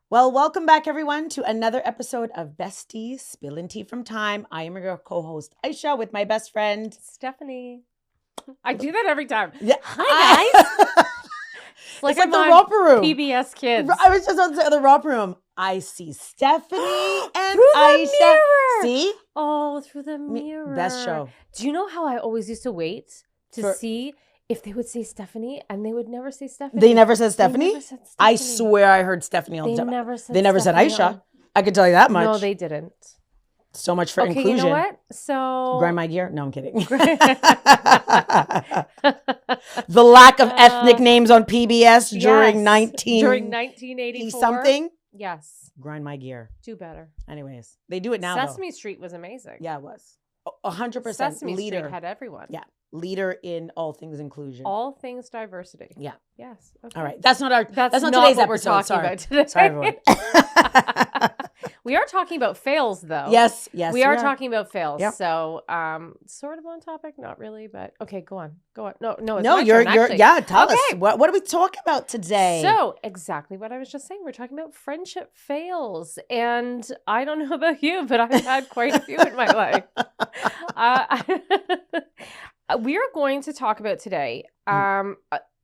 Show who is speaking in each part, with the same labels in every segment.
Speaker 1: Well, welcome back, everyone, to another episode of Bes-TEAS, Spillin Tea from Time. I am your co-host, Aisha, with my best friend,
Speaker 2: Stephanie. I do that every time.
Speaker 1: Yeah.
Speaker 2: Hi, guys.
Speaker 1: It's like the romper room.
Speaker 2: PBS Kids.
Speaker 1: I was just on the romper room. I see Stephanie and
Speaker 2: Through the
Speaker 1: Aisha.
Speaker 2: mirror.
Speaker 1: See?
Speaker 2: Oh, through the mirror.
Speaker 1: Best show.
Speaker 2: Do you know how I always used to wait to
Speaker 1: For-
Speaker 2: see if they would say Stephanie, and they would never say Stephanie?
Speaker 1: They never said Stephanie?
Speaker 2: They never said Stephanie.
Speaker 1: I swear I heard Stephanie all the
Speaker 2: They
Speaker 1: time.
Speaker 2: never said
Speaker 1: They never said
Speaker 2: Stephanie.
Speaker 1: Aisha. I can tell you that much.
Speaker 2: No, they didn't.
Speaker 1: So much for
Speaker 2: Okay,
Speaker 1: inclusion.
Speaker 2: you know what? So
Speaker 1: Grind my gear? No, I'm kidding. The lack of ethnic names on PBS during
Speaker 2: during 1984
Speaker 1: something.
Speaker 2: Yes.
Speaker 1: Grind my gear.
Speaker 2: Do better.
Speaker 1: Anyways, they do it now.
Speaker 2: Sesame Street was amazing.
Speaker 1: Yeah, it was 100%
Speaker 2: Sesame
Speaker 1: leader.
Speaker 2: Street had everyone.
Speaker 1: Yeah, leader in all things inclusion.
Speaker 2: All things diversity.
Speaker 1: Yeah.
Speaker 2: Yes. Okay.
Speaker 1: All right, that's not our.
Speaker 2: That's
Speaker 1: not
Speaker 2: not
Speaker 1: today's
Speaker 2: what we're
Speaker 1: episode.
Speaker 2: talking
Speaker 1: Sorry.
Speaker 2: about today.
Speaker 1: Sorry, everyone.
Speaker 2: We are talking about fails, though.
Speaker 1: Yes.
Speaker 2: We are talking about fails.
Speaker 1: Yep.
Speaker 2: So, sort of on topic, not really, but okay, go on. No, it's
Speaker 1: No,
Speaker 2: my
Speaker 1: you're.
Speaker 2: turn, actually.
Speaker 1: Yeah, tell us.
Speaker 2: Okay.
Speaker 1: What are we talking about today?
Speaker 2: So, exactly what I was just saying. We're talking about friendship fails. And I don't know about you, but I've had quite a few in my life. We are going to talk about today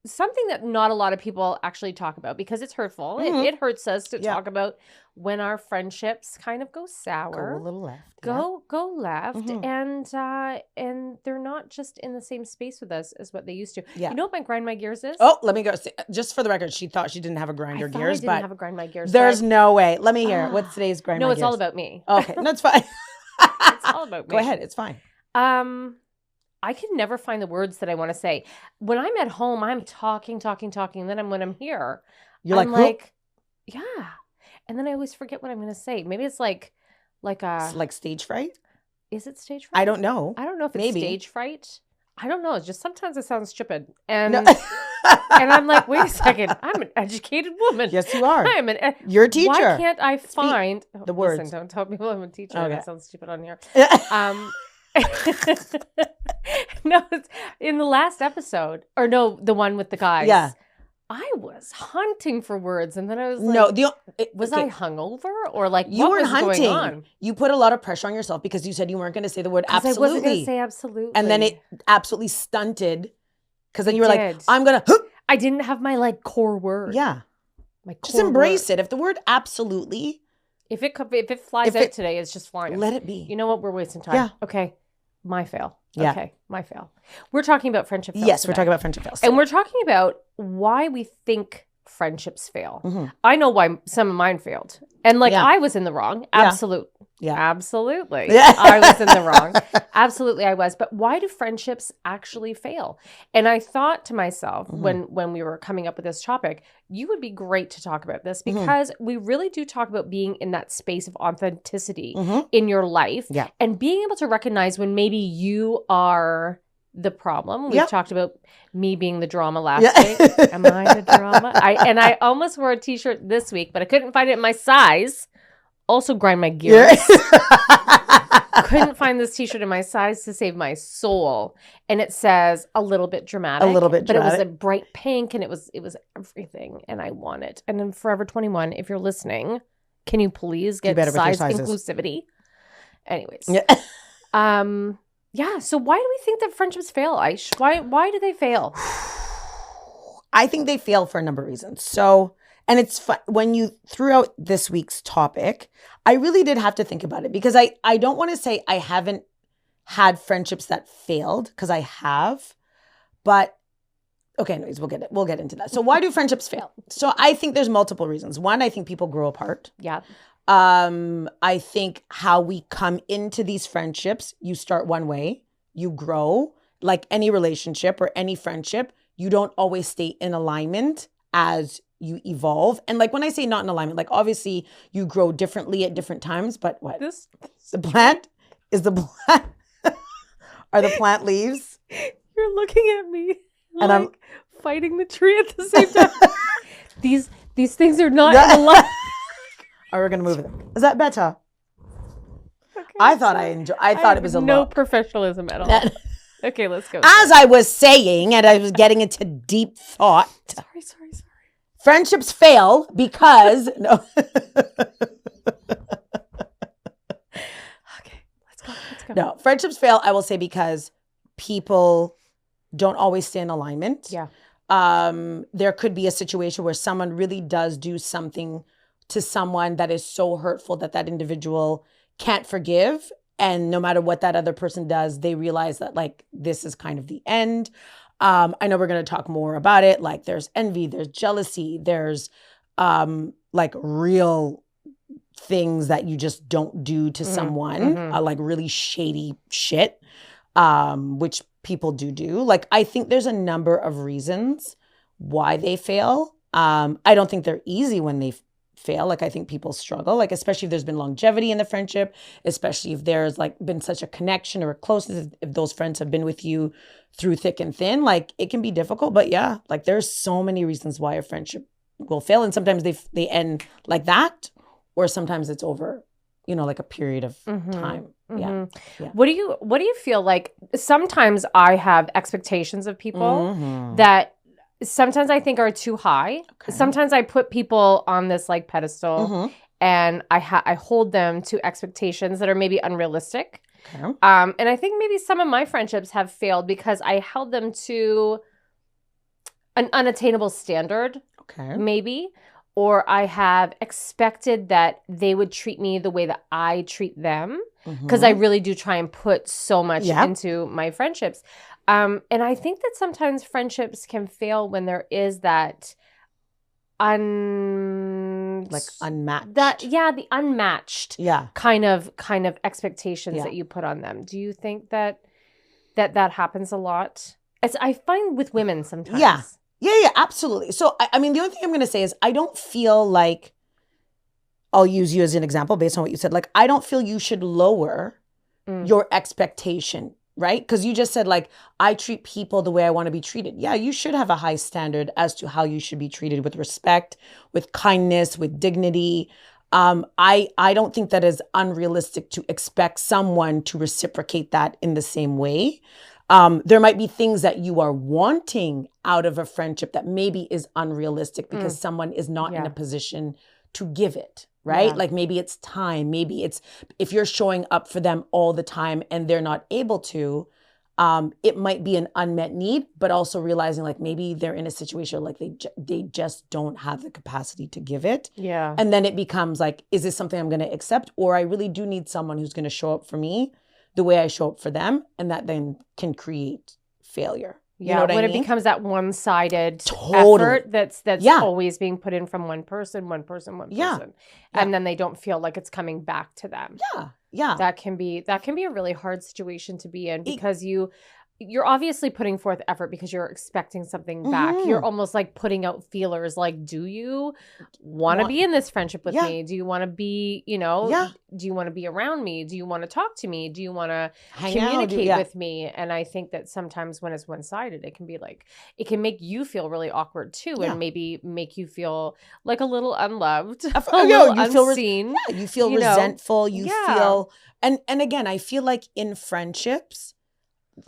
Speaker 2: something that not a lot of people actually talk about because it's hurtful.
Speaker 1: Mhm.
Speaker 2: It hurts us to talk about when our friendships kind of go sour.
Speaker 1: Go a little left.
Speaker 2: Go left,
Speaker 1: Mhm.
Speaker 2: and they're not just in the same space with us as what they used to.
Speaker 1: Yeah.
Speaker 2: You know what my grind my gears is?
Speaker 1: Oh, let me go. Just for the record, she thought she didn't have a grinder
Speaker 2: I thought
Speaker 1: gears,
Speaker 2: I didn't
Speaker 1: but
Speaker 2: have a grind my gears.
Speaker 1: there's
Speaker 2: but
Speaker 1: no way. Let me hear. What's today's grind?
Speaker 2: no,
Speaker 1: my
Speaker 2: it's
Speaker 1: gears?
Speaker 2: all about me.
Speaker 1: Okay, that's fine.
Speaker 2: It's all about me.
Speaker 1: Go ahead. It's fine.
Speaker 2: I can never find the words that I want to say. When I'm at home, I'm talking. And then when I'm here,
Speaker 1: You're
Speaker 2: I'm
Speaker 1: like,
Speaker 2: like, yeah. And then I always forget what I'm going to say. Maybe it's like
Speaker 1: it's like stage fright.
Speaker 2: is it stage fright?
Speaker 1: I don't know.
Speaker 2: I don't know if it's
Speaker 1: Maybe.
Speaker 2: stage fright. I don't know. It's just sometimes it sounds stupid. And
Speaker 1: No.
Speaker 2: and I'm like, wait a second. I'm an educated woman.
Speaker 1: Yes, you are.
Speaker 2: I'm
Speaker 1: You're a teacher.
Speaker 2: Why can't I find
Speaker 1: the words.
Speaker 2: Listen, don't tell people I'm a teacher.
Speaker 1: Okay.
Speaker 2: That sounds stupid on here. No, it's in the last episode, or no, the one with the guys.
Speaker 1: Yeah.
Speaker 2: I was hunting for words, and then I was like,
Speaker 1: No,
Speaker 2: was I hungover or like
Speaker 1: you
Speaker 2: what
Speaker 1: weren't
Speaker 2: was
Speaker 1: hunting?
Speaker 2: going on?
Speaker 1: You put a lot of pressure on yourself because you said you weren't going to say the word
Speaker 2: 'Cause
Speaker 1: absolutely.
Speaker 2: I wasn't going to say absolutely,
Speaker 1: and then it absolutely stunted because then you were like,
Speaker 2: did.
Speaker 1: "I'm gonna." Huh.
Speaker 2: I didn't have my like core word.
Speaker 1: Yeah,
Speaker 2: my core
Speaker 1: just embrace
Speaker 2: word.
Speaker 1: it. If the word absolutely,
Speaker 2: If it flies out today, it's just flying.
Speaker 1: let it be.
Speaker 2: You know what? We're wasting time.
Speaker 1: Yeah.
Speaker 2: Okay. My fail.
Speaker 1: Yeah.
Speaker 2: Okay. My fail. We're talking about friendship fails.
Speaker 1: Yes, we're
Speaker 2: today.
Speaker 1: talking about friendship fails.
Speaker 2: And we're talking about why we think friendships fail.
Speaker 1: Mhm.
Speaker 2: I know why some of mine failed. And like
Speaker 1: Yeah.
Speaker 2: I was in the wrong. Absolutely.
Speaker 1: Yeah.
Speaker 2: I was in the wrong. Absolutely I was. But why do friendships actually fail? And I thought to myself when we were coming up with this topic, you would be great to talk about this because we really do talk about being in that space of authenticity in your life and being able to recognize when maybe you are the problem. We've talked about me being the drama last week. Am I the drama? I almost wore a t-shirt this week, but I couldn't find it in my size. Also grind my gears. Couldn't find this t-shirt in my size to save my soul. And it says a little bit dramatic.
Speaker 1: A little bit
Speaker 2: But it was
Speaker 1: dramatic.
Speaker 2: a bright pink and it was everything. And I want it. And in Forever 21, if you're listening, can you please get
Speaker 1: better with your
Speaker 2: size
Speaker 1: sizes.
Speaker 2: inclusivity? Anyways.
Speaker 1: Yeah.
Speaker 2: Yeah. So why do we think that friendships fail, Aish? Why do they fail?
Speaker 1: I think they fail for a number of reasons. So, and it's fun when you threw out this week's topic, I really did have to think about it because I don't want to say I haven't had friendships that failed because I have, but okay, anyways, we'll get into that. So why do friendships fail? So I think there's multiple reasons. One, I think people grow apart.
Speaker 2: Yeah.
Speaker 1: I think how we come into these friendships, you start one way, you grow, like any relationship or any friendship, you don't always stay in alignment as you evolve. And like when I say not in alignment, like obviously you grow differently at different times, but what? The plant are the plant leaves?
Speaker 2: You're looking at me
Speaker 1: And
Speaker 2: like
Speaker 1: I'm
Speaker 2: fighting the tree at the same time. These things are not in alignment.
Speaker 1: Oh, we're gonna move it. Is that better?
Speaker 2: Okay.
Speaker 1: I thought it was a
Speaker 2: no
Speaker 1: lot.
Speaker 2: professionalism at all. Okay, let's go.
Speaker 1: As I was saying, and I was getting into deep thought.
Speaker 2: Sorry.
Speaker 1: Friendships fail because no.
Speaker 2: Okay, let's go.
Speaker 1: No, friendships fail, I will say, because people don't always stay in alignment.
Speaker 2: Yeah.
Speaker 1: There could be a situation where someone really does do something to someone that is so hurtful that that individual can't forgive. And no matter what that other person does, they realize that like this is kind of the end. I know we're going to talk more about it. Like there's envy, there's jealousy, there's like real things that you just don't do to someone, like really shady shit, which people do. Like I think there's a number of reasons why they fail. I don't think they're easy when they fail. Like I think people struggle, like especially if there's been longevity in the friendship, especially if there's like been such a connection or a closeness, if those friends have been with you through thick and thin, like it can be difficult. But yeah, like there's so many reasons why a friendship will fail, and sometimes they end like that, or sometimes it's over, you know, like a period of time. Yeah.
Speaker 2: What do you feel like? Sometimes I have expectations of people that sometimes I think are too high. Okay. Sometimes I put people on this like pedestal and I hold them to expectations that are maybe unrealistic. Okay. And I think maybe some of my friendships have failed because I held them to an unattainable standard. Okay. Maybe. Or I have expected that they would treat me the way that I treat them. Because I really do try and put so much into my friendships. And I think that sometimes friendships can fail when there is that
Speaker 1: unmatched.
Speaker 2: The unmatched kind of expectations that you put on them. Do you think that happens a lot? I find with women sometimes.
Speaker 1: Yeah, absolutely. So, I mean, the only thing I'm going to say is I don't feel like, I'll use you as an example based on what you said. Like, I don't feel you should lower your expectation, right? Because you just said, like, I treat people the way I want to be treated. Yeah, you should have a high standard as to how you should be treated, with respect, with kindness, with dignity. I don't think that is unrealistic to expect someone to reciprocate that in the same way. There might be things that you are wanting out of a friendship that maybe is unrealistic because someone is not in a position to give it, right? Yeah. Like maybe it's time, maybe it's if you're showing up for them all the time and they're not able to, it might be an unmet need, but also realizing like maybe they're in a situation like they just don't have the capacity to give it. Yeah. And then it becomes like, is this something I'm going to accept? Or I really do need someone who's going to show up for me the way I show up for them, and that then can create failure. You know what I mean?
Speaker 2: When it becomes that one-sided effort that's always being put in from one person, and then they don't feel like it's coming back to them. Yeah. That can be a really hard situation to be in because you're obviously putting forth effort because you're expecting something back. You're almost like putting out feelers like, do you want to be in this friendship with me? Do you want to be, do you want to be around me? Do you want to talk to me? Do you want to communicate with me? And I think that sometimes when it's one-sided, it can be like, it can make you feel really awkward too, and maybe make you feel like a little unloved, unseen.
Speaker 1: You feel resentful. You feel, and again, I feel like in friendships,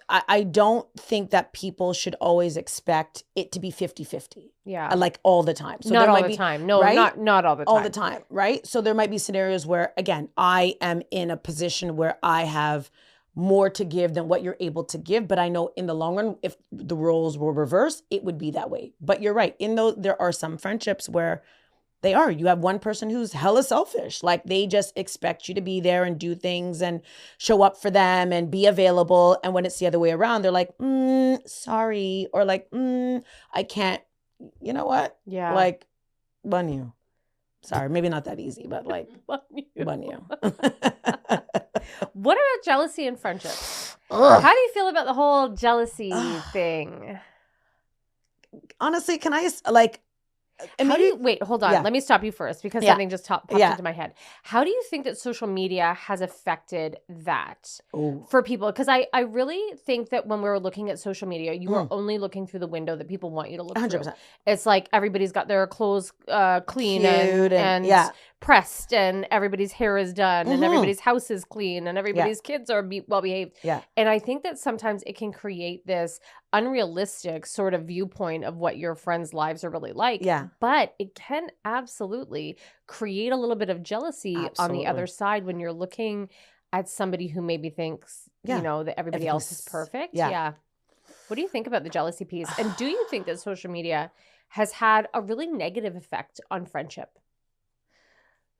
Speaker 1: I don't think that people should always expect it to be 50-50. Yeah. Like all the time. So
Speaker 2: not all the time. No, right? not all the time.
Speaker 1: All the time, right? So there might be scenarios where, again, I am in a position where I have more to give than what you're able to give. But I know in the long run, if the roles were reversed, it would be that way. But you're right. There are some friendships where you have one person who's hella selfish. Like they just expect you to be there and do things and show up for them and be available. And when it's the other way around, they're like, sorry. Or like, I can't, you know what? Yeah. Like, bun you. Sorry, maybe not that easy, but like, bun you.
Speaker 2: What about jealousy in friendships? How do you feel about the whole jealousy thing?
Speaker 1: Honestly, can I like,
Speaker 2: wait, hold on. Let me stop you first because something just popped into my head. How do you think that social media has affected that for people? Because I really think that when we were looking at social media, you were only looking through the window that people want you to look 100%. Through. It's like everybody's got their clothes clean and pressed and everybody's hair is done and everybody's house is clean and everybody's kids are well behaved.
Speaker 1: Yeah.
Speaker 2: And I think that sometimes it can create this unrealistic sort of viewpoint of what your friends' lives are really like.
Speaker 1: Yeah.
Speaker 2: But it can absolutely create a little bit of jealousy on the other side when you're looking at somebody who maybe thinks, you know, that everybody else is perfect. Yeah. What do you think about the jealousy piece? And do you think that social media has had a really negative effect on friendship?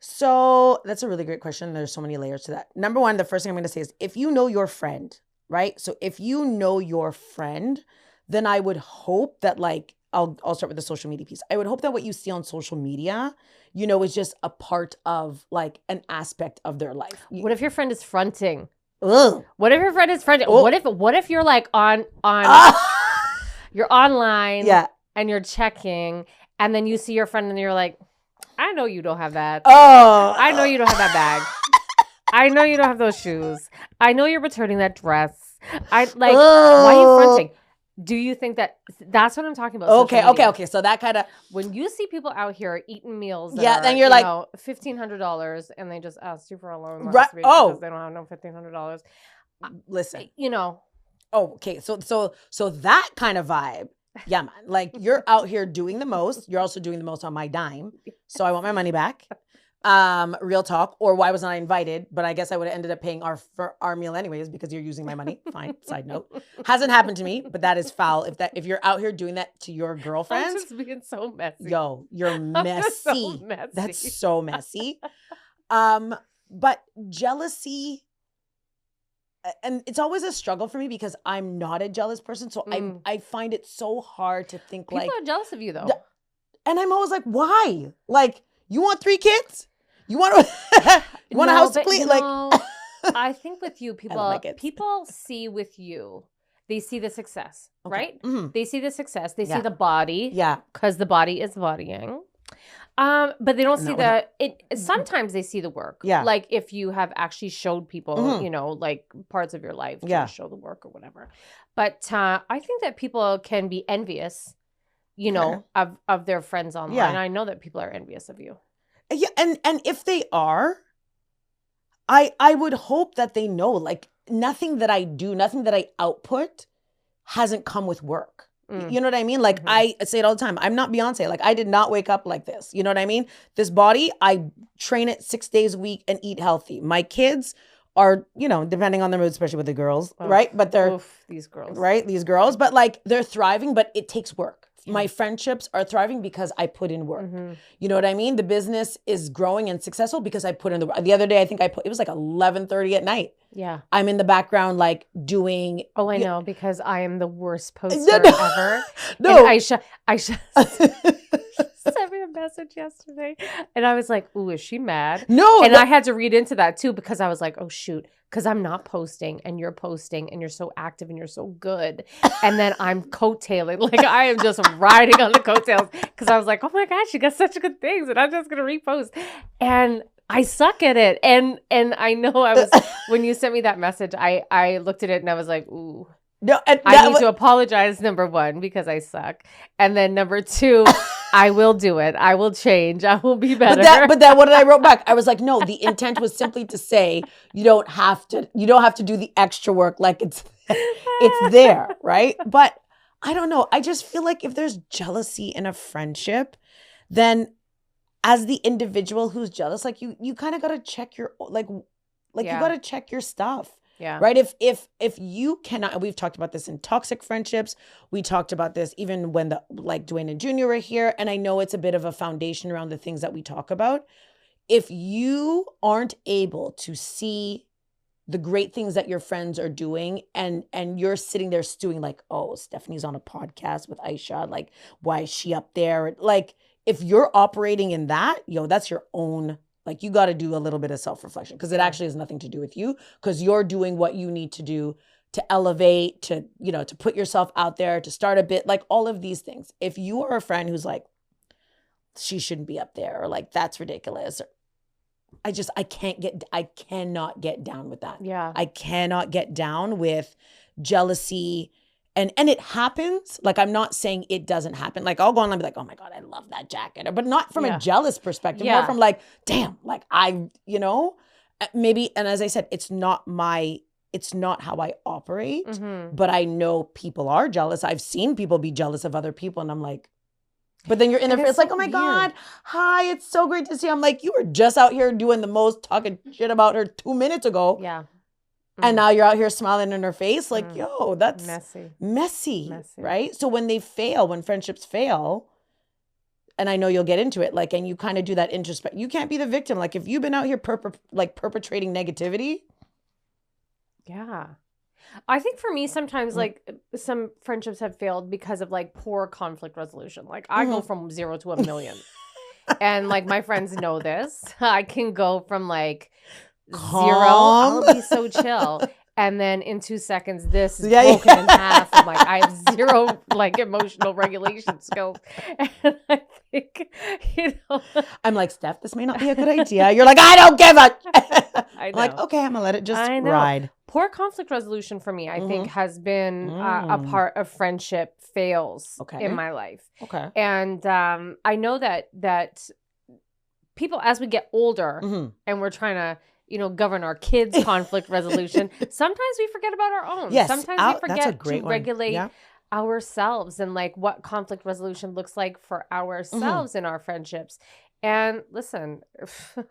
Speaker 1: So that's a really great question. There's so many layers to that. Number one, the first thing I'm going to say is if you know your friend, right? So if you know your friend, then I would hope that like, I'll start with the social media piece. I would hope that what you see on social media, you know, is just a part of like an aspect of their life.
Speaker 2: What if your friend is fronting?
Speaker 1: Ugh.
Speaker 2: What if your friend is fronting?
Speaker 1: Oh.
Speaker 2: What if you're like on you're online and you're checking and then you see your friend and you're like, I know you don't have that.
Speaker 1: Oh.
Speaker 2: I know you don't have that bag. I know you don't have those shoes. I know you're returning that dress. Why are you fronting? Do you think that's what I'm talking about?
Speaker 1: Okay. So that kind of,
Speaker 2: when you see people out here eating meals,
Speaker 1: then you're like,
Speaker 2: $1,500, and they just asked you for a loan
Speaker 1: right?
Speaker 2: last week because they don't have no $1,500.
Speaker 1: Listen,
Speaker 2: you know.
Speaker 1: Oh, okay. So that kind of vibe. Yeah, man. Like you're out here doing the most. You're also doing the most on my dime. So I want my money back. Real talk. Or why wasn't I invited? But I guess I would have ended up paying for our meal anyways because you're using my money. Fine. Side note. Hasn't happened to me, but that is foul. If you're out here doing that to your girlfriends.
Speaker 2: I'm just being so messy.
Speaker 1: Yo, you're messy.
Speaker 2: So messy.
Speaker 1: That's so messy. But jealousy, and it's always a struggle for me because I'm not a jealous person. So I find it so hard to think
Speaker 2: people
Speaker 1: like.
Speaker 2: People are jealous of you though.
Speaker 1: And I'm always like, why? Like, you want 3 kids? You want a house to clean? Like,
Speaker 2: I think with you, people see with you, they see the success, right? Mm-hmm. They see the success. They see the body.
Speaker 1: Yeah.
Speaker 2: Because the body is bodying. But they don't see sometimes they see the work.
Speaker 1: Yeah.
Speaker 2: Like if you have actually showed people, you know, like parts of your life to show the work or whatever. But I think that people can be envious, you know, of their friends online. Yeah. I know that people are envious of you.
Speaker 1: Yeah, and if they are, I would hope that they know, like, nothing that I do, nothing that I output hasn't come with work. You know what I mean? Like, I say it all the time. I'm not Beyonce. Like, I did not wake up like this. You know what I mean? This body, I train it 6 days a week and eat healthy. My kids are, you know, depending on their mood, especially with the girls, right? But they're...
Speaker 2: these girls.
Speaker 1: Right? These girls. But, like, they're thriving, but it takes work. My friendships are thriving because I put in work. You know what I mean? The business is growing and successful because I put in the work. The other day, I think it was like 11:30 at night.
Speaker 2: Yeah.
Speaker 1: I'm in the background, like doing.
Speaker 2: Oh, I know, because I am the worst poster ever.
Speaker 1: No.
Speaker 2: And Aisha sent me a message yesterday. And I was like, ooh, is she mad?
Speaker 1: No.
Speaker 2: And I had to read into that too because I was like, oh, shoot. Because I'm not posting and you're so active and you're so good. And then I'm coattailing. Like I am just riding on the coattails because I was like, oh my gosh, you got such good things. And I'm just going to repost. And I suck at it. And I know when you sent me that message, I looked at it and I was like, ooh.
Speaker 1: No,
Speaker 2: I need to apologize, number 1, because I suck. And then number 2, I will do it. I will change. I will be better.
Speaker 1: But then what did I wrote back? I was like, no, the intent was simply to say you don't have to do the extra work. Like it's there, right? But I don't know. I just feel like if there's jealousy in a friendship, then as the individual who's jealous, like you kind of got to check your you got to check your stuff.
Speaker 2: Yeah.
Speaker 1: Right. If you cannot, and we've talked about this in toxic friendships. We talked about this even when Dwayne and Junior were here. And I know it's a bit of a foundation around the things that we talk about. If you aren't able to see the great things that your friends are doing and you're sitting there stewing like, oh, Stephanie's on a podcast with Aisha. Like, why is she up there? Like, if you're operating in that, that's your own. Like you got to do a little bit of self-reflection because it actually has nothing to do with you because you're doing what you need to do to elevate, to put yourself out there, to start a bit, like all of these things. If you are a friend who's like, she shouldn't be up there or like, that's ridiculous. Or, I cannot get down with that.
Speaker 2: Yeah.
Speaker 1: I cannot get down with jealousy And it happens. Like, I'm not saying it doesn't happen. Like, I'll go on and be like, oh my God, I love that jacket. But not from a jealous perspective, more from like, damn, like maybe, and as I said, it's not how I operate, but I know people are jealous. I've seen people be jealous of other people, and I'm like, but then you're in there, it's like, oh my God, hi, it's so great to see you. I'm like, you were just out here doing the most, talking shit about her 2 minutes ago.
Speaker 2: Yeah.
Speaker 1: And now you're out here smiling in her face. Like, yo, that's messy,
Speaker 2: Messy.
Speaker 1: right? So when friendships fail, and I know you'll get into it, like, and you kind of do that introspect. You can't be the victim. Like, if you've been out here perpetrating negativity.
Speaker 2: Yeah. I think for me, sometimes like some friendships have failed because of like poor conflict resolution. Like I go from 0 to 1,000,000. And like my friends know this. I can go from like 0, I'll be so chill. And then in 2 seconds, this is broken in half. I'm like, I have 0 like emotional regulation skills. And I think,
Speaker 1: I'm like, Steph, this may not be a good idea. You're like, I don't give a. I'm like, okay, I'm gonna let it just ride.
Speaker 2: Poor conflict resolution for me, I think, has been a part of friendship fails in my life.
Speaker 1: Okay.
Speaker 2: And I know that people, as we get older and we're trying to, govern our kids' conflict resolution, sometimes we forget about our own.
Speaker 1: Yes.
Speaker 2: Sometimes we forget to regulate ourselves and like what conflict resolution looks like for ourselves in our friendships. And listen,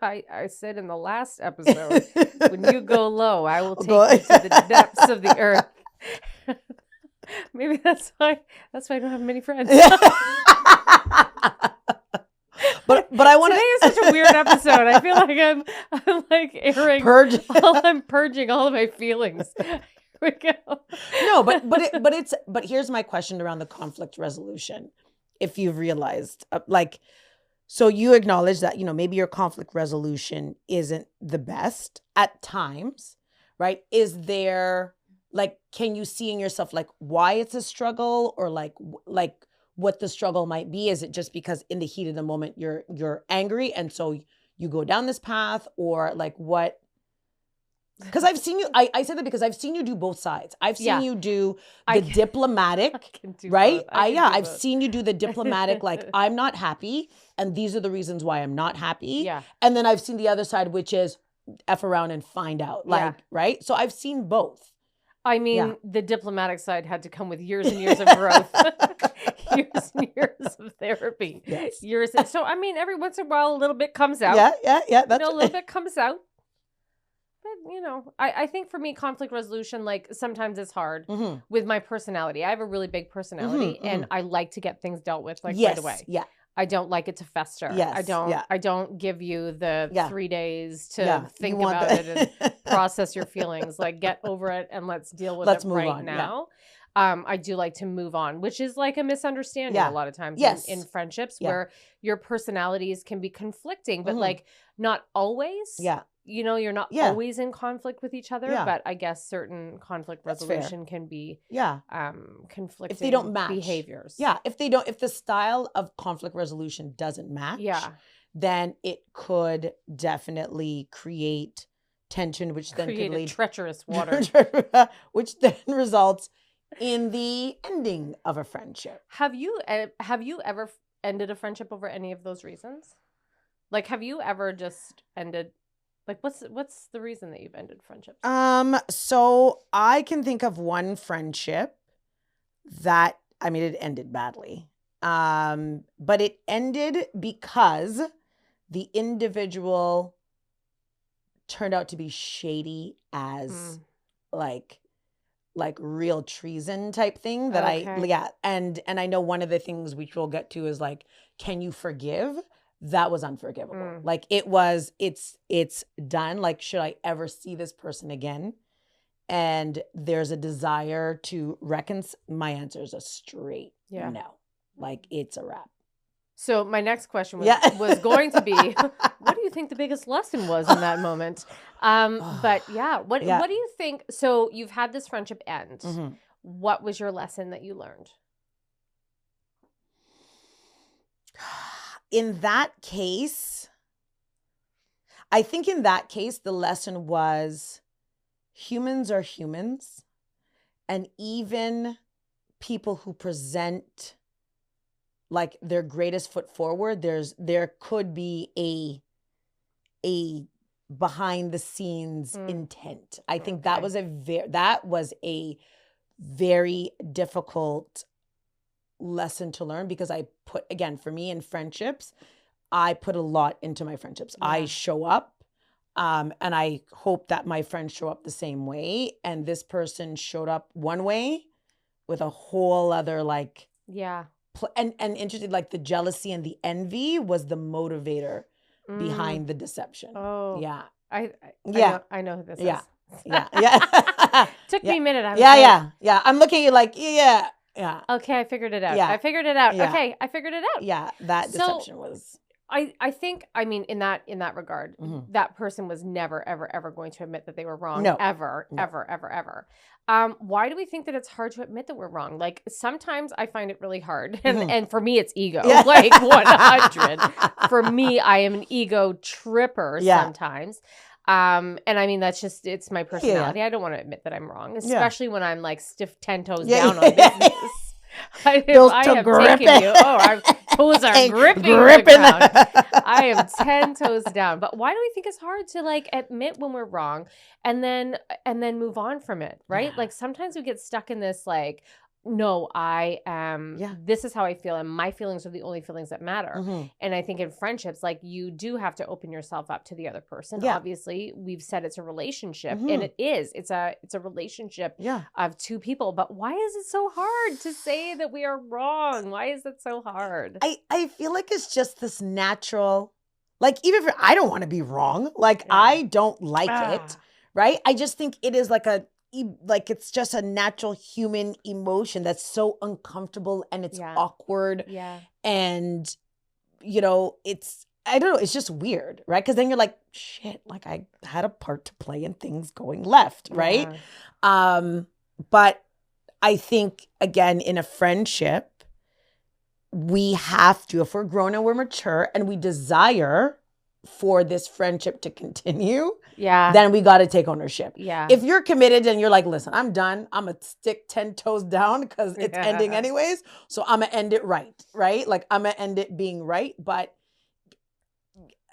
Speaker 2: I said in the last episode, when you go low, I will take you to the depths of the earth. Maybe that's why I don't have many friends.
Speaker 1: But I want to.
Speaker 2: Today is such a weird episode. I feel like I'm like airing. I'm purging all of my feelings. Here we go.
Speaker 1: No, but here's my question around the conflict resolution. If you've realized, so you acknowledge that, maybe your conflict resolution isn't the best at times, right? Is there, like, can you see in yourself, like, why it's a struggle, or like what the struggle might be? Is it just because in the heat of the moment you're angry and so you go down this path, or like what? Because I've seen you, I said that because I've seen you do both sides. I've seen you do the diplomatic, right? I've seen you do the diplomatic, like, I'm not happy and these are the reasons why I'm not happy.
Speaker 2: Yeah.
Speaker 1: And then I've seen the other side, which is F around and find out, like, right? So I've seen both.
Speaker 2: I mean, the diplomatic side had to come with years and years of growth, years and years of therapy, years. So, I mean, every once in a while, a little bit comes out.
Speaker 1: Yeah. That's
Speaker 2: a little bit comes out. But, I think for me, conflict resolution, like, sometimes it's hard with my personality. I have a really big personality, and I like to get things dealt with, like, right away.
Speaker 1: Yeah.
Speaker 2: I don't like it to fester.
Speaker 1: Yes.
Speaker 2: I don't give you the 3 days to think about it and process your feelings. Like, get over it and let's deal with it right now. I do like to move on, which is like a misunderstanding a lot of times in friendships where your personalities can be conflicting, but like not always.
Speaker 1: Yeah.
Speaker 2: You're not always in conflict with each other, but I guess certain conflict resolution can be conflicting
Speaker 1: if they don't match
Speaker 2: behaviors.
Speaker 1: Yeah. If the style of conflict resolution doesn't match, then it could definitely create tension, which then could lead
Speaker 2: treacherous water,
Speaker 1: which then results in the ending of a friendship.
Speaker 2: Have you ever ended a friendship over any of those reasons? Like, have you ever just ended? Like, what's the reason that you've ended friendships?
Speaker 1: So I can think of one friendship that, I mean, it ended badly. But it ended because the individual turned out to be shady as like real treason type thing that and I know one of the things which we'll get to is like, can you forgive? That was unforgivable. Like, it's done. Like, should I ever see this person again? And there's a desire to reconcile. My answer is a straight no. Like, it's a wrap.
Speaker 2: So my next question was going to be, what do you think the biggest lesson was in that moment? But what do you think? So you've had this friendship end. What was your lesson that you learned?
Speaker 1: In that case, I think the lesson was humans are humans. And even people who present like their greatest foot forward, there could be a behind the scenes intent. I think that was a very difficult lesson to learn, because I put, again, for me in friendships, I put a lot into my friendships.
Speaker 2: Yeah.
Speaker 1: I show up, and I hope that my friends show up the same way. And this person showed up one way with a whole other like,
Speaker 2: Yeah.
Speaker 1: and interested, like the jealousy and the envy was the motivator behind the deception.
Speaker 2: Oh,
Speaker 1: Yeah.
Speaker 2: I know who this
Speaker 1: Yeah.
Speaker 2: is.
Speaker 1: Yeah.
Speaker 2: Took me a minute. I was
Speaker 1: Yeah. I'm looking at you like, yeah.
Speaker 2: Okay, I figured it out.
Speaker 1: Yeah.
Speaker 2: I figured it out.
Speaker 1: Yeah.
Speaker 2: Okay, I figured it out.
Speaker 1: Yeah, that deception was.
Speaker 2: I think, I mean, in that regard, that person was never, ever going to admit that they were wrong.
Speaker 1: No.
Speaker 2: Ever. Why do we think that it's hard to admit that we're wrong? Like, sometimes I find it really hard. And for me, it's ego.
Speaker 1: Yeah.
Speaker 2: Like 100. For me, I am an ego tripper sometimes. And I mean, it's my personality. I don't want to admit that I'm wrong, especially when I'm like stiff 10 toes down on business. I have taken you. Oh, our toes are gripping the ground. I am 10 toes down. But why do we think it's hard to like admit when we're wrong and then move on from it, right?
Speaker 1: Yeah.
Speaker 2: Like sometimes we get stuck in this like, no, I am, this is how I feel, and my feelings are the only feelings that matter. And I think in friendships, like you do have to open yourself up to the other person.
Speaker 1: Yeah.
Speaker 2: Obviously, we've said it's a relationship, and it's a relationship of two people. But why is it so hard to say that we are wrong? Why is it so hard?
Speaker 1: I feel like it's just this natural, like even if I don't want to be wrong, like I don't like it, right? I just think it is like it's just a natural human emotion that's so uncomfortable, and it's awkward.
Speaker 2: Yeah. And,
Speaker 1: it's, I don't know, it's just weird, right? Because then you're like, shit, like I had a part to play in things going left, right? But I think, again, in a friendship, we have to, if we're grown and we're mature and we desire for this friendship to continue, then we got to take ownership.
Speaker 2: Yeah.
Speaker 1: If you're committed and you're like, listen, I'm done. I'm going to stick 10 toes down because it's ending anyways. So I'm going to end it right? Like I'm going to end it being right. But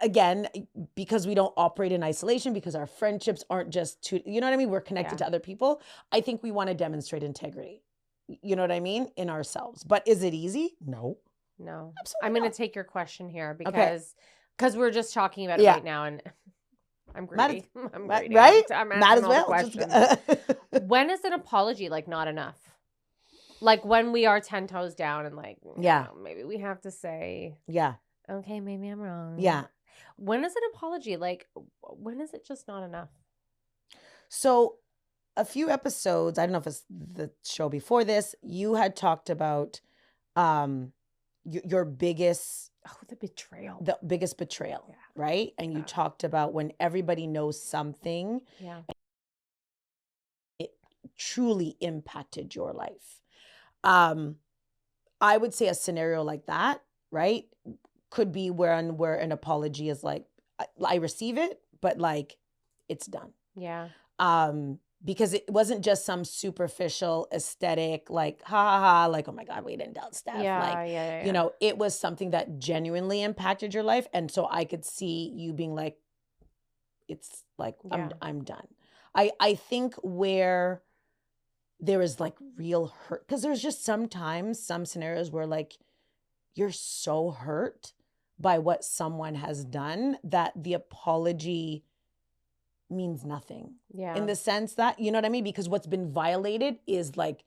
Speaker 1: again, because we don't operate in isolation, because our friendships aren't just to, you know what I mean? We're connected to other people. I think we want to demonstrate integrity. You know what I mean? In ourselves. But is it easy? No.
Speaker 2: No.
Speaker 1: Absolutely
Speaker 2: I'm going
Speaker 1: not.
Speaker 2: to take your question here because we're just talking about it right now, and I'm greedy. I'm greedy.
Speaker 1: Right?
Speaker 2: I'm
Speaker 1: Might
Speaker 2: asking
Speaker 1: as
Speaker 2: all
Speaker 1: well.
Speaker 2: the questions. When is an apology like not enough? Like when we are 10 toes down and like, maybe we have to say, okay, maybe I'm wrong.
Speaker 1: Yeah.
Speaker 2: When is an apology like? When is it just not enough?
Speaker 1: So, a few episodes, I don't know if it's the show before this, you had talked about your biggest.
Speaker 2: Oh, the betrayal.
Speaker 1: The biggest betrayal, right? And you talked about when everybody knows something, it truly impacted your life. I would say a scenario like that, right, could be where an apology is like, I receive it, but like it's done.
Speaker 2: Yeah.
Speaker 1: Because it wasn't just some superficial aesthetic, like, ha ha ha, like, oh my God, we didn't tell Steph. It was something that genuinely impacted your life. And so I could see you being like, it's like, I'm done. I think where there is like real hurt, because there's just sometimes some scenarios where like you're so hurt by what someone has done that the apology means nothing. Yeah. In the sense that, you know what I mean? Because what's been violated is like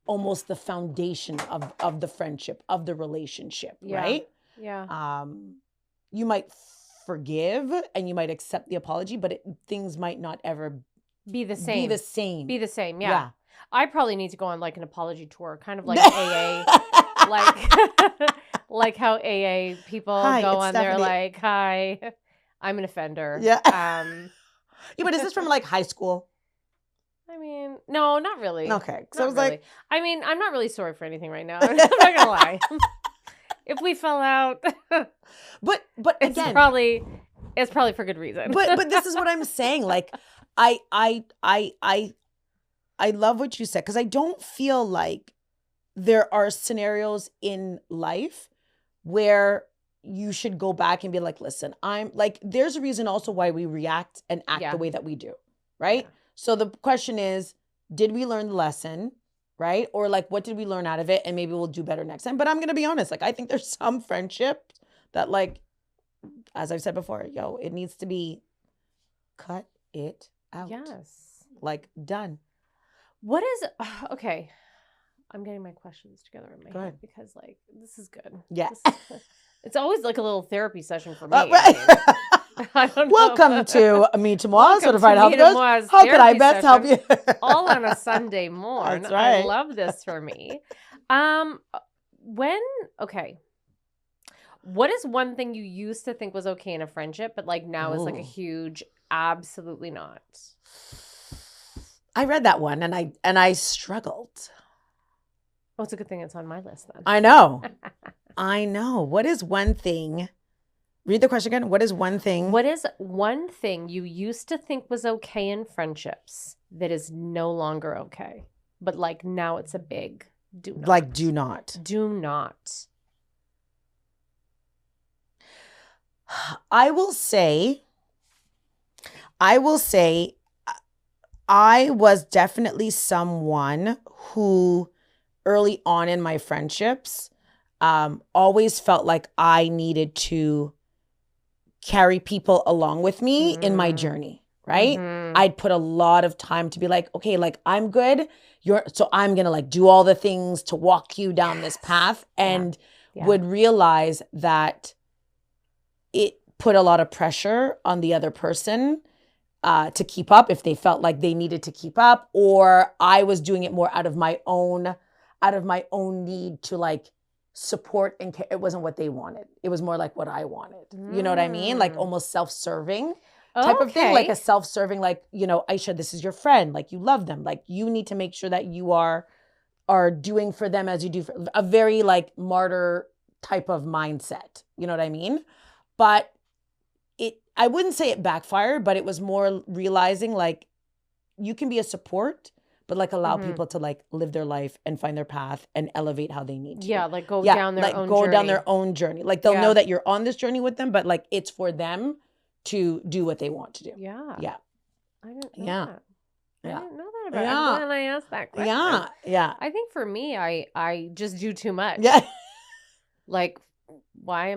Speaker 1: almost the foundation of the friendship, of the relationship, right?
Speaker 2: Yeah.
Speaker 1: You might forgive and you might accept the apology, but things might not ever
Speaker 2: be the same. Be the same, yeah. I probably need to go on like an apology tour, kind of like AA, like how AA people go on there like, hi, I'm an offender.
Speaker 1: Yeah. Yeah, but is this from like high school?
Speaker 2: I mean, no, not really.
Speaker 1: Okay. So I was
Speaker 2: really.
Speaker 1: like,
Speaker 2: I mean, I'm not really sorry for anything right now. I'm not gonna lie. If we fell out,
Speaker 1: but again,
Speaker 2: it's probably for good reason.
Speaker 1: but this is what I'm saying. Like, I love what you said, because I don't feel like there are scenarios in life where you should go back and be like, listen, I'm like, there's a reason also why we react and act the way that we do, right?
Speaker 2: Yeah.
Speaker 1: So the question is, did we learn the lesson, right? Or like, what did we learn out of it? And maybe we'll do better next time. But I'm going to be honest, like, I think there's some friendship that, like, as I've said before, yo, it needs to be cut it out.
Speaker 2: Yes.
Speaker 1: Like, done.
Speaker 2: What is, okay. I'm getting my questions together in my
Speaker 1: Go
Speaker 2: head
Speaker 1: ahead.
Speaker 2: because, like, this is good.
Speaker 1: Yeah.
Speaker 2: This is good. It's always like a little therapy session for me.
Speaker 1: Right.
Speaker 2: I don't know.
Speaker 1: Welcome to Me to Moi,
Speaker 2: Welcome
Speaker 1: Certified
Speaker 2: to
Speaker 1: Health
Speaker 2: Me to
Speaker 1: Coach.
Speaker 2: Moi's
Speaker 1: How can I
Speaker 2: therapy
Speaker 1: best help you?
Speaker 2: all on a Sunday morning.
Speaker 1: That's right.
Speaker 2: I love this for me. What is one thing you used to think was okay in a friendship, but like now is like a huge absolutely not?
Speaker 1: I read that one and I struggled.
Speaker 2: Oh, it's a good thing it's on my list then.
Speaker 1: I know. I know. What is one thing? Read the question again. What is one thing?
Speaker 2: What is one thing you used to think was okay in friendships that is no longer okay? But like now it's a big do not.
Speaker 1: Like do not.
Speaker 2: Do not.
Speaker 1: I will say I was definitely someone who early on in my friendships always felt like I needed to carry people along with me in my journey, right? I'd put a lot of time to be like, okay, like I'm good. So I'm going to like do all the things to walk you down this path, and would realize that it put a lot of pressure on the other person to keep up if they felt like they needed to keep up, or I was doing it more out of my own need to like support, and it wasn't what they wanted. It was more like what I wanted. You know what I mean? Like almost self-serving type of thing, like a self-serving, like, you know, Aisha, this is your friend. Like you love them. Like you need to make sure that you are doing for them as you do for a very like martyr type of mindset. You know what I mean? But I wouldn't say it backfired, but it was more realizing like you can be a support, but like allow people to like live their life and find their path and elevate how they need to.
Speaker 2: Yeah, like go down their own journey.
Speaker 1: Down their own journey. Like they'll know that you're on this journey with them, but like it's for them to do what they want to do.
Speaker 2: Yeah.
Speaker 1: Yeah.
Speaker 2: I didn't know that.
Speaker 1: Yeah.
Speaker 2: I didn't know that about it. I'm glad I asked that question.
Speaker 1: Yeah. Yeah.
Speaker 2: I think for me, I just do too much.
Speaker 1: Yeah.
Speaker 2: Like, why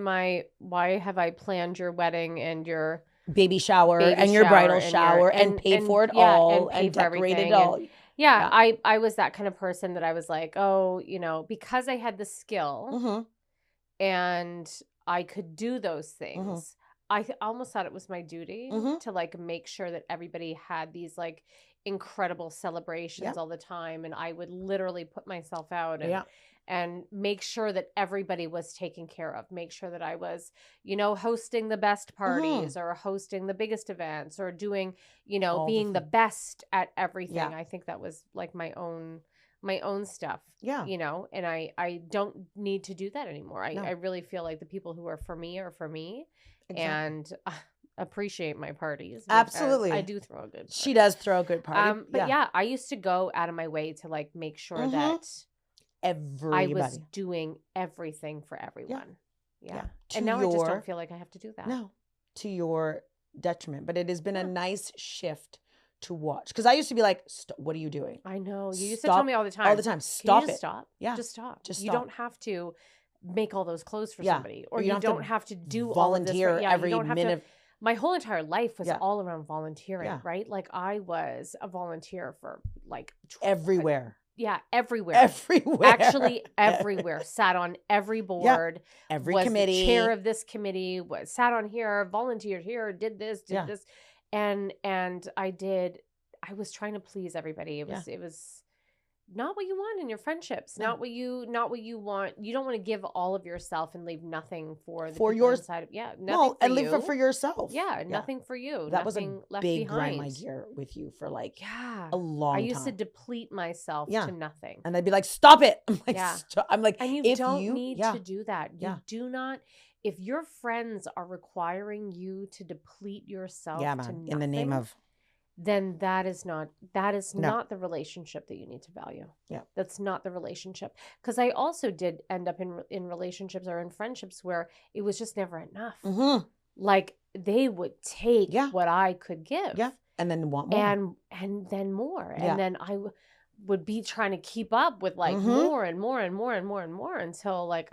Speaker 2: have I planned your wedding and your
Speaker 1: baby shower and your bridal shower and paid for it all and decorated it all.
Speaker 2: I was that kind of person that I was like, oh, you know, because I had the skill and I could do those things. I almost thought it was my duty to like make sure that everybody had these like incredible celebrations all the time, and I would literally put myself out and make sure that everybody was taken care of, make sure that I was, you know, hosting the best parties or hosting the biggest events or doing, you know, all being the best at everything. I think that was like my own stuff, you know, and I don't need to do that anymore. I really feel like the people who are for me are for me. Exactly. And appreciate my parties.
Speaker 1: Absolutely.
Speaker 2: I do throw a good party. She
Speaker 1: does throw a good party.
Speaker 2: But I used to go out of my way to like make sure that everybody. I was doing everything for everyone. Yeah. And now I just don't feel like I have to do that.
Speaker 1: No, to your detriment. But it has been a nice shift to watch. Because I used to be like, what are you doing?
Speaker 2: I know. You used to tell me all the time.
Speaker 1: All the time. Stop it.
Speaker 2: Stop?
Speaker 1: Yeah.
Speaker 2: Just stop.
Speaker 1: Just
Speaker 2: you
Speaker 1: stop.
Speaker 2: don't have to make all those clothes for somebody. Or you don't have to do
Speaker 1: volunteer
Speaker 2: all of this.
Speaker 1: every minute.
Speaker 2: My whole entire life was all around volunteering, right? Like I was a volunteer for like
Speaker 1: everywhere.
Speaker 2: Everywhere.
Speaker 1: Everywhere.
Speaker 2: Actually, everywhere. Sat on every board.
Speaker 1: Every
Speaker 2: was
Speaker 1: committee.
Speaker 2: The chair of this committee. Sat on here. Volunteered here. Did this. And I was trying to please everybody. It was not what you want in your friendships. Not what you want. You don't want to give all of yourself and leave nothing for your inside. Nothing for
Speaker 1: and
Speaker 2: you.
Speaker 1: live for yourself.
Speaker 2: Nothing for you.
Speaker 1: That was a big
Speaker 2: behind.
Speaker 1: grind my gear with you for like a long time.
Speaker 2: I used to deplete myself to nothing.
Speaker 1: And I'd be like, stop it. I'm like, I'm like,
Speaker 2: and you don't need to do that. You do not. If your friends are requiring you to deplete yourself to nothing,
Speaker 1: in the name of
Speaker 2: then that is not
Speaker 1: No.
Speaker 2: the relationship that you need to value.
Speaker 1: Yeah.
Speaker 2: That's not the relationship. Because I also did end up in relationships or in friendships where it was just never enough.
Speaker 1: Mm-hmm.
Speaker 2: Like they would take
Speaker 1: Yeah.
Speaker 2: what I could give.
Speaker 1: Yeah. And then want more.
Speaker 2: And then more.
Speaker 1: Yeah.
Speaker 2: And then I would be trying to keep up with like more and more and more and more and more until like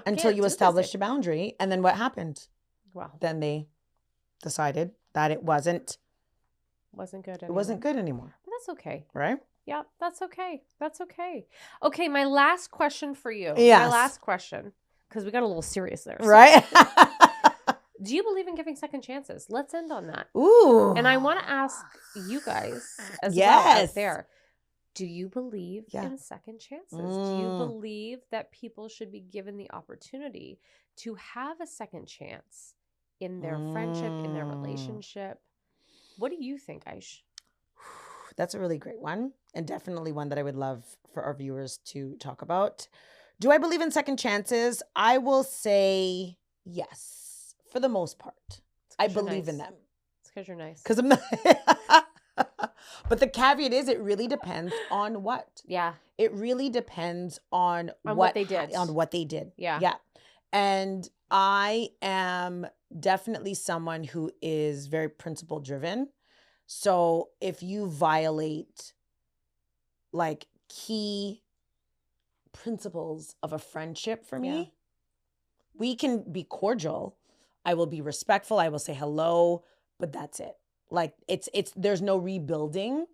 Speaker 1: until you established a boundary. And then what happened?
Speaker 2: Well,
Speaker 1: then they decided that it wasn't
Speaker 2: good anymore.
Speaker 1: It wasn't good anymore.
Speaker 2: But that's okay.
Speaker 1: Right?
Speaker 2: Yeah, that's okay. That's okay. Okay, my last question for you.
Speaker 1: Yes.
Speaker 2: My last question, because we got a little serious there. So.
Speaker 1: Right?
Speaker 2: Do you believe in giving second chances? Let's end on that.
Speaker 1: Ooh.
Speaker 2: And I want to ask you guys as well
Speaker 1: Yes.
Speaker 2: out there. Do you believe in second chances? Do you believe that people should be given the opportunity to have a second chance in their friendship, in their relationship? What do you think, Aish?
Speaker 1: That's a really great one, and definitely one that I would love for our viewers to talk about. Do I believe in second chances? I will say yes, for the most part. I believe in them.
Speaker 2: It's because you're nice.
Speaker 1: Because I'm not. But the caveat is, it really depends on what.
Speaker 2: Yeah.
Speaker 1: It really depends on
Speaker 2: what they did.
Speaker 1: On what they did.
Speaker 2: Yeah.
Speaker 1: Yeah. And I am definitely someone who is very principle driven. So if you violate like key principles of a friendship for me, we can be cordial. I will be respectful. I will say hello, but that's it. Like it's there's no rebuilding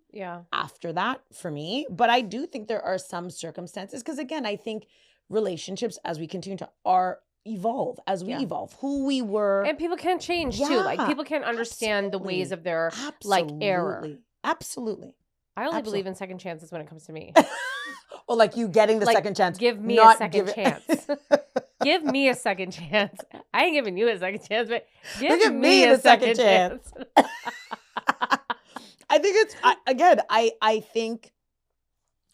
Speaker 1: after that for me. But I do think there are some circumstances, because again, I think relationships, as we continue to evolve, as we evolve, who we were.
Speaker 2: And people can change too. Like people can't understand the ways of their like error.
Speaker 1: Absolutely.
Speaker 2: I only believe in second chances when it comes to me.
Speaker 1: Or like you getting the second chance.
Speaker 2: Give me a second chance. Give me a second chance. I ain't giving you a second chance, but give me a second chance.
Speaker 1: I think it's, again, I think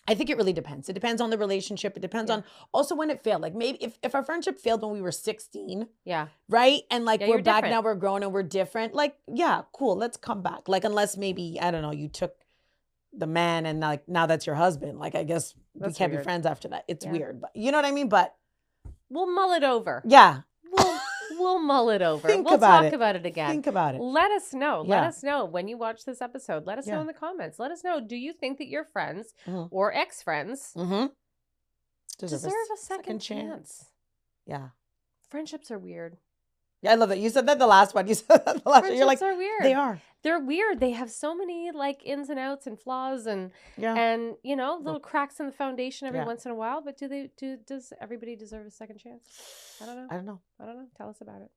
Speaker 1: it really depends. It depends on the relationship. It depends on also when it failed. Like maybe if our friendship failed when we were 16.
Speaker 2: Yeah.
Speaker 1: Right? And like we're back
Speaker 2: different.
Speaker 1: now, we're grown and we're different. Like, yeah, cool. Let's come back. Like, unless maybe, I don't know, you took the man and like now that's your husband. Like, I guess we can't be friends after that. It's weird. But you know what I mean? But
Speaker 2: we'll mull it over.
Speaker 1: Yeah.
Speaker 2: We'll mull it over.
Speaker 1: We'll
Speaker 2: talk about it again.
Speaker 1: Think about it.
Speaker 2: Let us know.
Speaker 1: Yeah.
Speaker 2: Let us know when you watch this episode. Let us know in the comments. Let us know. Do you think that your friends or ex-friends deserve a second chance?
Speaker 1: Yeah.
Speaker 2: Friendships are weird.
Speaker 1: Yeah, I love that. You said that the last one. You said that the last one. You're like,
Speaker 2: are weird.
Speaker 1: They are.
Speaker 2: They're weird. They have so many like ins and outs and flaws and you know, little cracks in the foundation every once in a while. But does everybody deserve a second chance? I don't know. Tell us about it.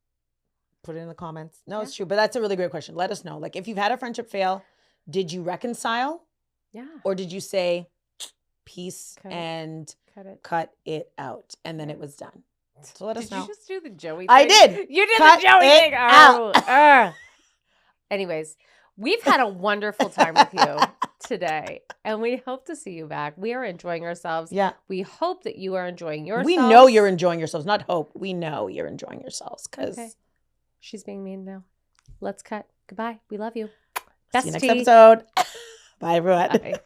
Speaker 1: Put it in the comments. No, it's true. But that's a really great question. Let us know. Like, if you've had a friendship fail, did you reconcile?
Speaker 2: Yeah.
Speaker 1: Or did you say peace
Speaker 2: and
Speaker 1: cut it out? And then it was done. So let us know.
Speaker 2: Did you just do the Joey thing?
Speaker 1: I did.
Speaker 2: You did
Speaker 1: cut
Speaker 2: the Joey thing.
Speaker 1: Out.
Speaker 2: Anyways, we've had a wonderful time with you today. And we hope to see you back. We are enjoying ourselves.
Speaker 1: Yeah.
Speaker 2: We hope that you are enjoying yourselves.
Speaker 1: We know you're enjoying yourselves. Not hope. We know you're enjoying yourselves.
Speaker 2: Okay. She's being mean now. Let's cut. Goodbye. We love you.
Speaker 1: See you next
Speaker 2: Bestie.
Speaker 1: episode. Bye, everyone.
Speaker 2: Bye.